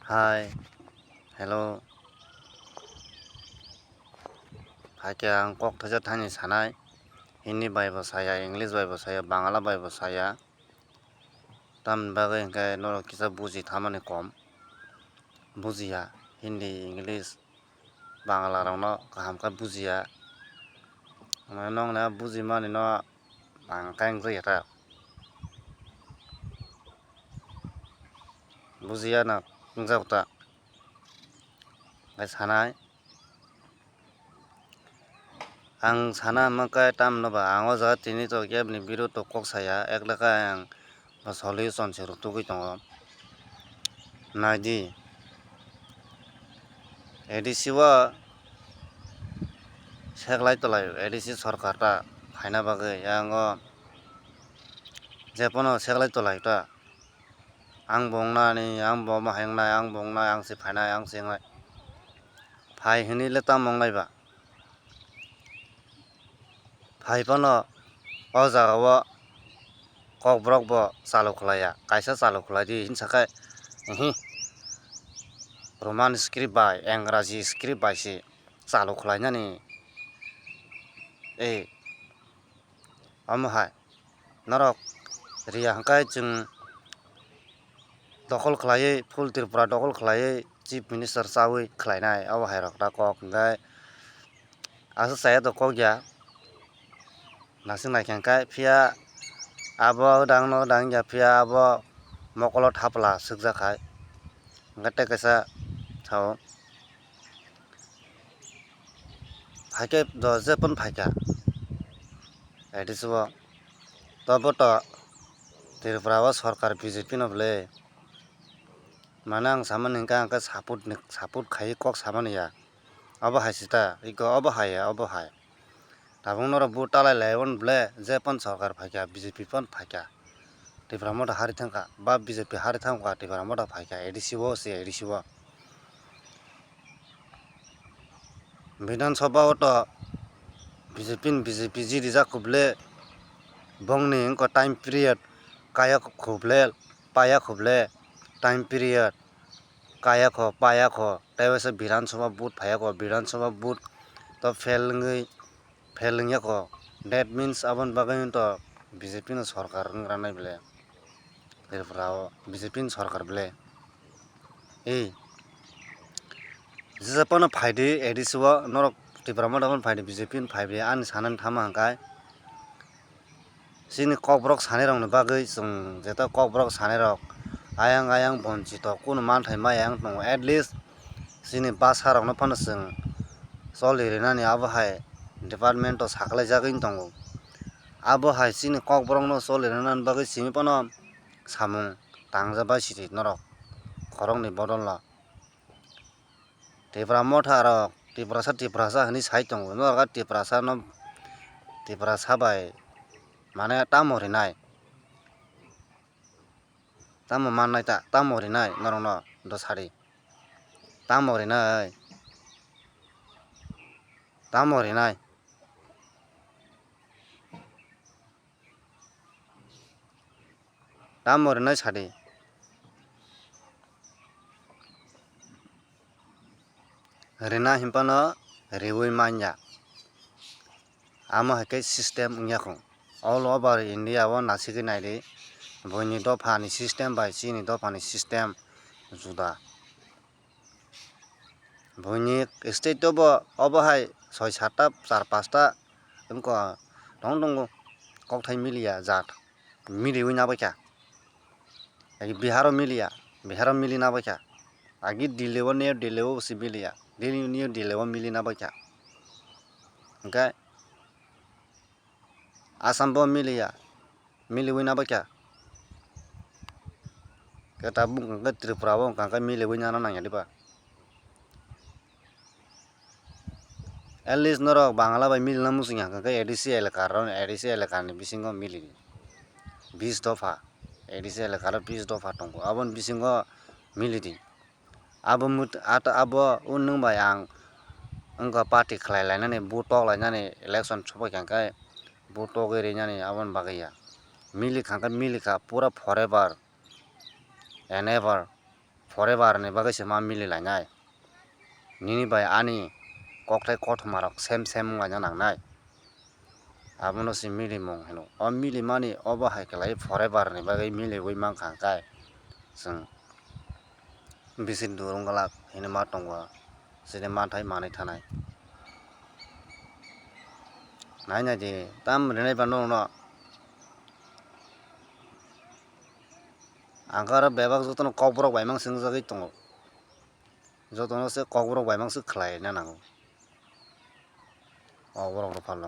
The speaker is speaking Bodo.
Hai, hello. Haike ang kok thaja thani sanai. Hindi bai bo saya, English bai bo saya, Bangla bai bo saya. Tam bagai hingkai noro kisa buji thamani kom. Bujiya Hindi, English, Bangla rong no kaham ka bujiya. Nong na buji mani no bangkang zai bujiya na ngjau ta. Ngai sanai. Ang sana makai tam no ba ang o jaga tini to gebni biru to kok saya eklaka ang solution se rutugui tongo. Naidi ADC o seglai tolai ADC sarkar ta phaina bagai ang o jepono seglai tolai ta ang bongnani ang bo mahengnai ang bongnai ang si phainai ang sengnai phai hinile tam mongnai ba phai pano o jaga o kokborok bo chalu khlaya kaisa chalu khlai di hinsakai Roman script bai Engraji script bai si chalu khlainani amo hai norok riya hangkai chung dokol khlaiui full Tripura dokol khlaiui chief minister chawi khlainai abo hai rok ta kok hingkai asa chaya to kok ya nasing naikangkai phiya abo dang no dang ya phiya abo mokolo thapla sukjakai hingkai tei kaisa sao haike do jepon phaika ADC o tobo to Tripura o sarkar BJP no blai mane ang samani hingkai angkha support khai kok samani ya abo hai sita iko abo hai tabung noro boot talai laibon blai jepon sarkar phaika BJP pon phaika Tripura moto hari thangka ba BJP hari thangka Tripura moto phaika ADC o si ADC o Bidhan Sabha o to BJP jiri jak kublai bongni hingko time period kaya khublai paya khublai time period kaya kho paya kho tei waisa Bidhan Sabha boot phaya ko Bidhan Sabha boot to fail wngya ko that means aboni bagai to BJP ni sarkar wngkha nai blai Tripura o BJP ni sarkar blai jepono phaidi ADC o norok Tripura moto phaidi BJP ni phaibi ani sanani thama hangkai sini kokborok sanai rok ni bagui chung jeto kokborok sanai rok ayang bonchito kuno manthai mayang tongo at least sini basa rok no phano chung choli rinani abo hai department o saklaijagui tongo abo hai sini kokborok no choli rinani bagui simi pono samung tangjabai siri norok khorok ni bodol o Tripura motha rok Tripura sa hinui sai tongo norok Tripura sa bai mane Tamo renai Tamo mannai ta Tamo renai norok no dosari Tamo renai sadi rena himpano reui manya amo hai system wngya ko all over India o nasigui naidi boini dopha ni system bai chini dopha ni system juda boini state bo obo hai 6-7 ta 4-5 ta wngko tongo kokthai miliya jat miliui nabaikha Bihar o mili nabaikha agi Delhi o New Delhi o si miliya New Delhi o mili nabaikha hingkai Assam bo miliui nabaikha tabuk hingkai Tripura o hingkai miliui nana nangya diba at least norok Bangla bai milina muchungya hingkai ADC elaka ni bisingo mili 20 dopha ADC elaka ro 20 dopha tongo aboni bisingo milidi abo unngbai ang wngka party khlailainani boot toklainani election sopaikha hingkai boot togui reinani aboni bagui ya milikha hingkai milikha pura forever and ever forever ni bagui ma mililainai nini bai ani koktai kothoma rok same wngka nangnai abono si milimung hino o milimani obo hai kalai forever ni bagui milioi mangka hingkai chwng bisi durung galak hino ma tongo chini manthai manui thanai nainai di tam renai bandung no angka aro bebak jotono kokborok bai swngjagui tongo jotono se kokborok bai khlai nango o borok rok fallo.